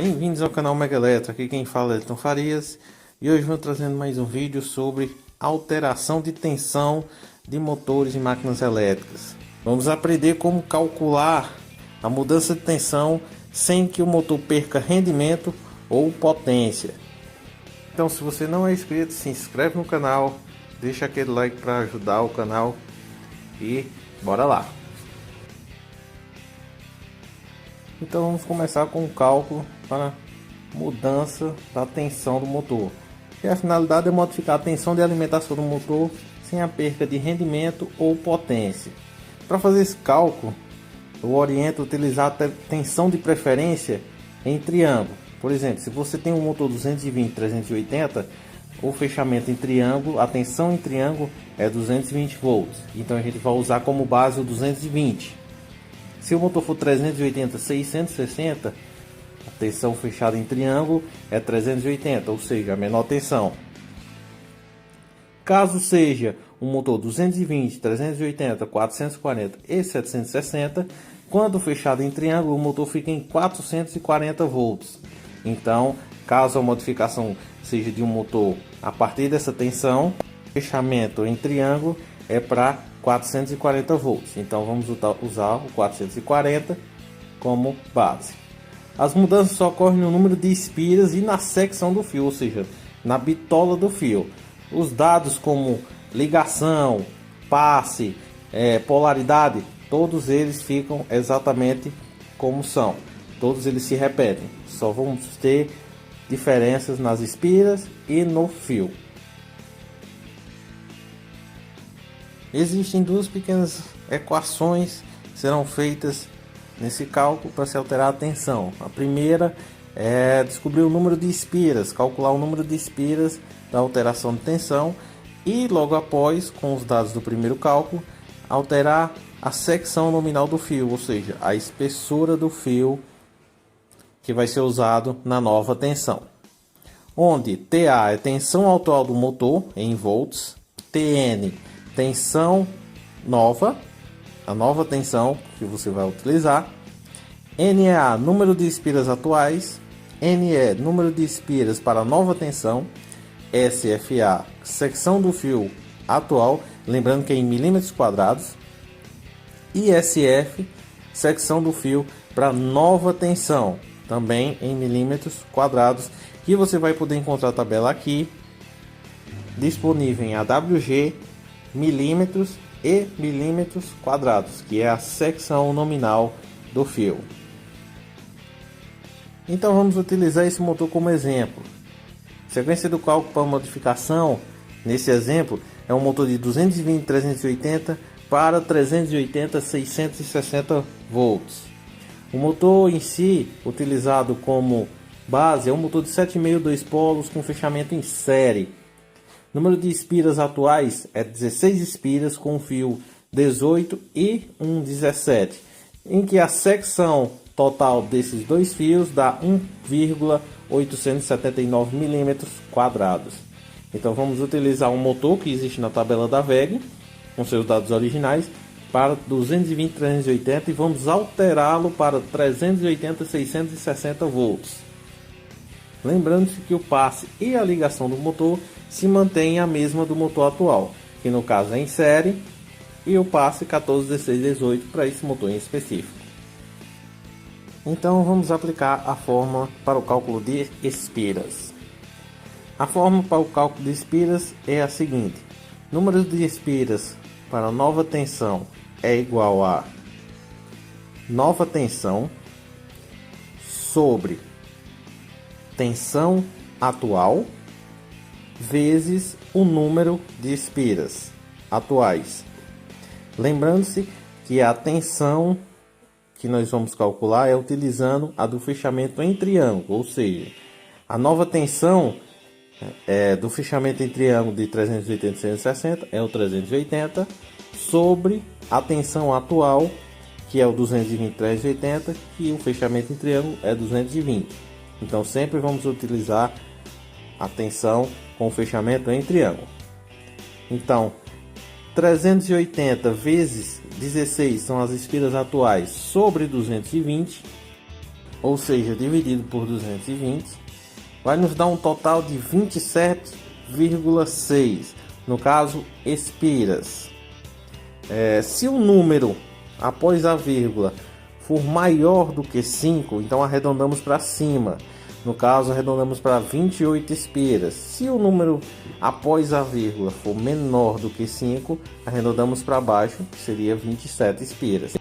Bem-vindos ao canal Mega Eletro, aqui quem fala é Elton Farias e hoje vou trazendo mais um vídeo sobre alteração de tensão de motores e máquinas elétricas. Vamos aprender como calcular a mudança de tensão sem que o motor perca rendimento ou potência. Então, se você não é inscrito, se inscreve no canal, deixa aquele like para ajudar o canal e bora lá! Então vamos começar com o cálculo para mudança da tensão do motor. E a finalidade é modificar a tensão de alimentação do motor sem a perca de rendimento ou potência. Para fazer esse cálculo, eu oriento a utilizar a tensão de preferência em triângulo. Por exemplo, se você tem um motor 220/380, o fechamento em triângulo, a tensão em triângulo é 220 volts. Então a gente vai usar como base o 220. Se o motor for 380/660, a tensão fechada em triângulo é 380, ou seja, a menor tensão. Caso seja um motor 220, 380, 440 e 760, quando fechado em triângulo, o motor fica em 440 volts. Então, caso a modificação seja de um motor a partir dessa tensão, fechamento em triângulo é para 440 volts. Então vamos usar o 440 como base. As mudanças só ocorrem no número de espiras e na secção do fio, ou seja, na bitola do fio. Os dados como ligação, passe, polaridade, todos eles ficam exatamente como são. Todos eles se repetem. Só vamos ter diferenças nas espiras e no fio. Existem duas pequenas equações que serão feitas nesse cálculo para se alterar a tensão. A primeira é descobrir o número de espiras, calcular o número de espiras da alteração de tensão e logo após, com os dados do primeiro cálculo, alterar a secção nominal do fio, ou seja, a espessura do fio que vai ser usado na nova tensão. Onde TA é tensão atual do motor em volts, TN tensão nova, a nova tensão que você vai utilizar, NA número de espiras atuais, NE número de espiras para a nova tensão, SFA secção do fio atual, lembrando que é em milímetros quadrados, e SF secção do fio para nova tensão, também em milímetros quadrados, que você vai poder encontrar a tabela aqui disponível em AWG, milímetros e milímetros quadrados, que é a secção nominal do fio. Então vamos utilizar esse motor como exemplo. Sequência do cálculo para modificação, nesse exemplo, é um motor de 220/380 para 380/660 volts. O motor em si, utilizado como base, é um motor de 7,5 2 polos com fechamento em série. O número de espiras atuais é 16 espiras com fio 18 e um 17, em que a secção total desses dois fios dá 1,879 milímetros quadrados. Então vamos utilizar um motor que existe na tabela da WEG, com seus dados originais, para 220/380 e vamos alterá-lo para 380/660 volts. Lembrando-se que o passe e a ligação do motor se mantém a mesma do motor atual, que no caso é em série, e o passe 14/16/18 para esse motor em específico. Então vamos aplicar a fórmula para o cálculo de espiras. A fórmula para o cálculo de espiras é a seguinte: número de espiras para nova tensão é igual a nova tensão sobre tensão atual vezes o número de espiras atuais. Lembrando-se que a tensão que nós vamos calcular é utilizando a do fechamento em triângulo, ou seja, a nova tensão do fechamento em triângulo de 380/660 é o 380 sobre a tensão atual, que é o 220/380, que o fechamento em triângulo é 220. Então sempre vamos utilizar a tensão com fechamento em triângulo. Então 380 vezes 16 são as espiras atuais sobre 220. ou seja, dividido por 220, vai nos dar um total de 27,6, no caso, espiras. Se o número após a vírgula for maior do que 5, então arredondamos para cima. No caso, arredondamos para 28 espiras. Se o número após a vírgula for menor do que 5, arredondamos para baixo, que seria 27 espiras.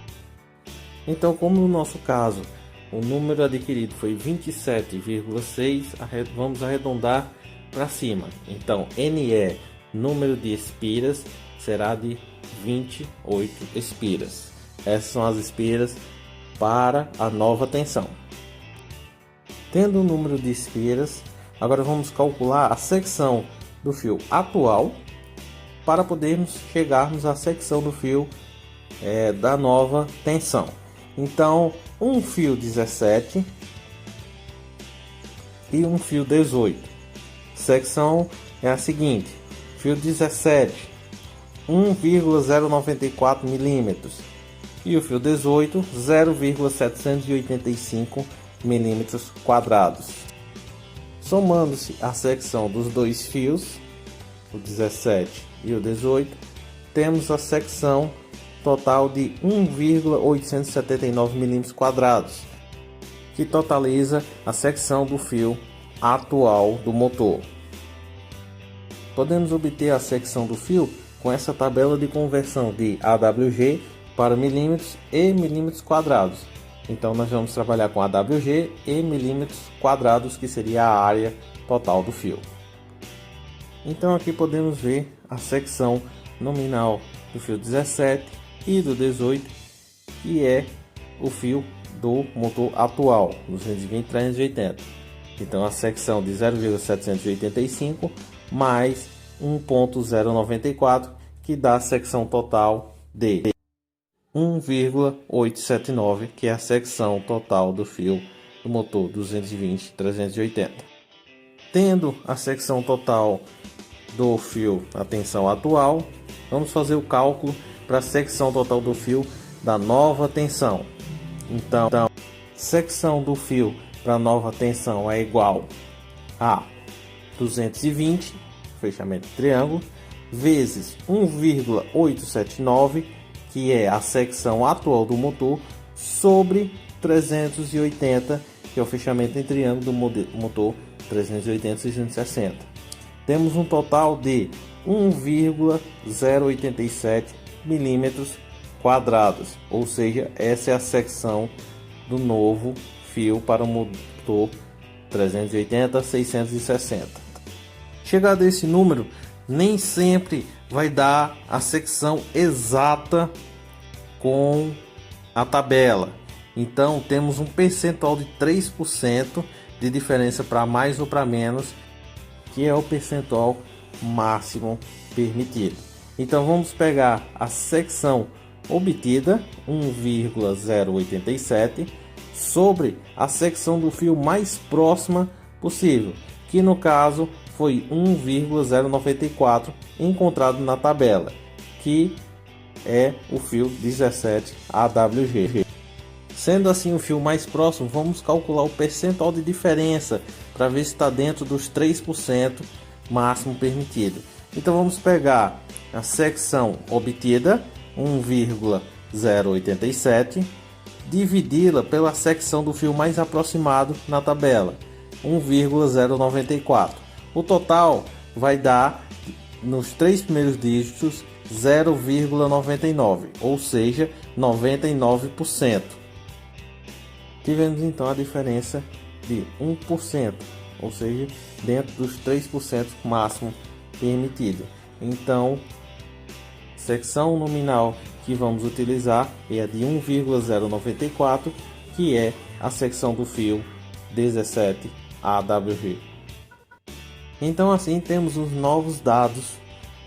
Então, como no nosso caso, o número adquirido foi 27,6, vamos arredondar para cima. Então, NE, número de espiras, será de 28 espiras. Essas são as espiras para a nova tensão. Tendo o número de espiras, agora vamos calcular a secção do fio atual para podermos chegarmos à secção do fio da nova tensão. Então, um fio 17 e um fio 18. Secção é a seguinte: fio 17, 1,094 milímetros, e o fio 18, 0,785 milímetros quadrados. Somando-se a secção dos dois fios, o 17 e o 18, temos a secção total de 1,879 milímetros quadrados, que totaliza a secção do fio atual do motor. Podemos obter a secção do fio com essa tabela de conversão de AWG para milímetros e milímetros quadrados. Então nós vamos trabalhar com AWG e milímetros quadrados, que seria a área total do fio. Então aqui podemos ver a secção nominal do fio 17 e do 18, que é o fio do motor atual, 220/380. Então a secção de 0,785 mais 1,094, que dá a secção total de 1,879, que é a secção total do fio do motor 220/380. Tendo a secção total do fio a tensão atual, vamos fazer o cálculo para a secção total do fio da nova tensão. Então, secção do fio para a nova tensão é igual a 220, fechamento de triângulo, vezes 1,879, que é a secção atual do motor, sobre 380, que é o fechamento em triângulo do motor 380/660. Temos um total de 1,087 milímetros quadrados, ou seja, essa é a secção do novo fio para o motor 380/660. Chegado a esse número, nem sempre vai dar a secção exata com a tabela. Então temos um percentual de 3% de diferença para mais ou para menos, que é o percentual máximo permitido. Então vamos pegar a secção obtida, 1,087, sobre a secção do fio mais próxima possível, que no caso foi 1,094 encontrado na tabela, que é o fio 17 AWG. Sendo assim o fio mais próximo, vamos calcular o percentual de diferença para ver se está dentro dos 3% máximo permitido. Então vamos pegar a secção obtida, 1,087, dividi-la pela secção do fio mais aproximado na tabela, 1,094. O total vai dar, nos três primeiros dígitos, 0,99, ou seja, 99%. Tivemos então a diferença de 1%, ou seja, dentro dos 3% máximo permitido. Então, secção nominal que vamos utilizar é a de 1,094, que é a secção do fio 17 AWG. Então assim temos os novos dados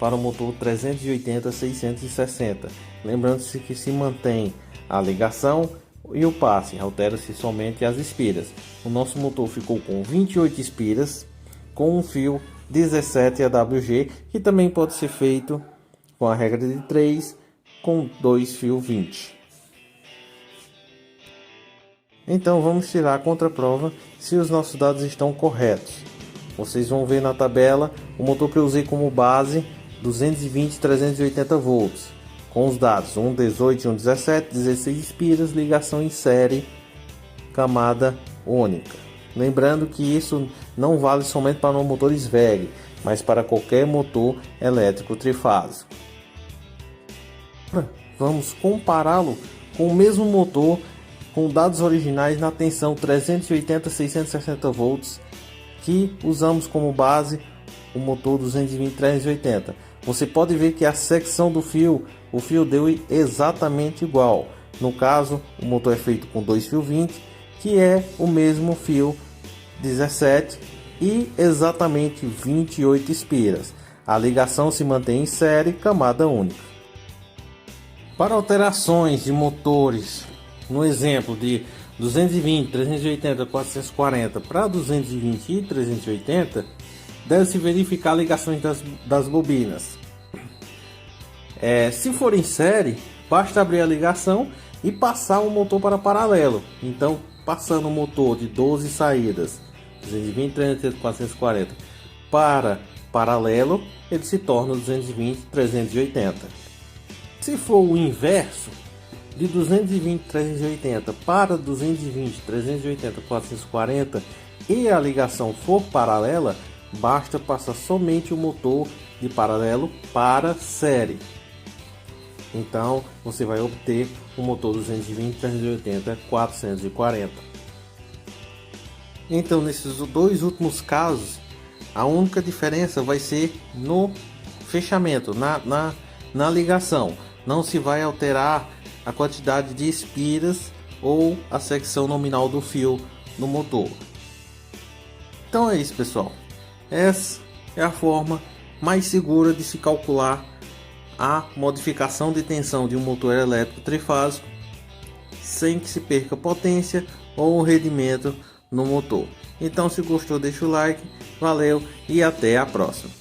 para o motor 380/660. Lembrando-se que se mantém a ligação e o passe, altera-se somente as espiras. O nosso motor ficou com 28 espiras, com um fio 17 AWG, que também pode ser feito com a regra de 3, com 2 fios 20. Então vamos tirar a contraprova se os nossos dados estão corretos. Vocês vão ver na tabela o motor que eu usei como base 220 380 volts, com os dados 118 e 117, 16 espiras, ligação em série, camada única. Lembrando que isso não vale somente para motores VEG, mas para qualquer motor elétrico trifásico. Vamos compará-lo com o mesmo motor com dados originais na tensão 380-660 volts que usamos como base o motor 220-380. Você pode ver que a secção do fio, o fio deu exatamente igual. No caso, o motor é feito com 2 fios 20, que é o mesmo fio 17 e exatamente 28 espiras. A ligação se mantém em série, camada única. Para alterações de motores, no exemplo de 220, 380, 440 para 220 e 380, deve-se verificar ligações das bobinas. Se for em série, basta abrir a ligação e passar o motor para paralelo. Então, passando o motor de 12 saídas, 220, 380, 440 para paralelo, ele se torna 220, 380. Se for o inverso, de 220, 380 para 220, 380, 440 e a ligação for paralela, basta passar somente o motor de paralelo para série. Então você vai obter o motor 220, 380, 440. Então nesses dois últimos casos, a única diferença vai ser no fechamento, na ligação. Não se vai alterar a quantidade de espiras ou a secção nominal do fio no motor. Então é isso, pessoal. Essa é a forma mais segura de se calcular a modificação de tensão de um motor elétrico trifásico sem que se perca potência ou rendimento no motor. Então, se gostou, deixa o like, valeu e até a próxima.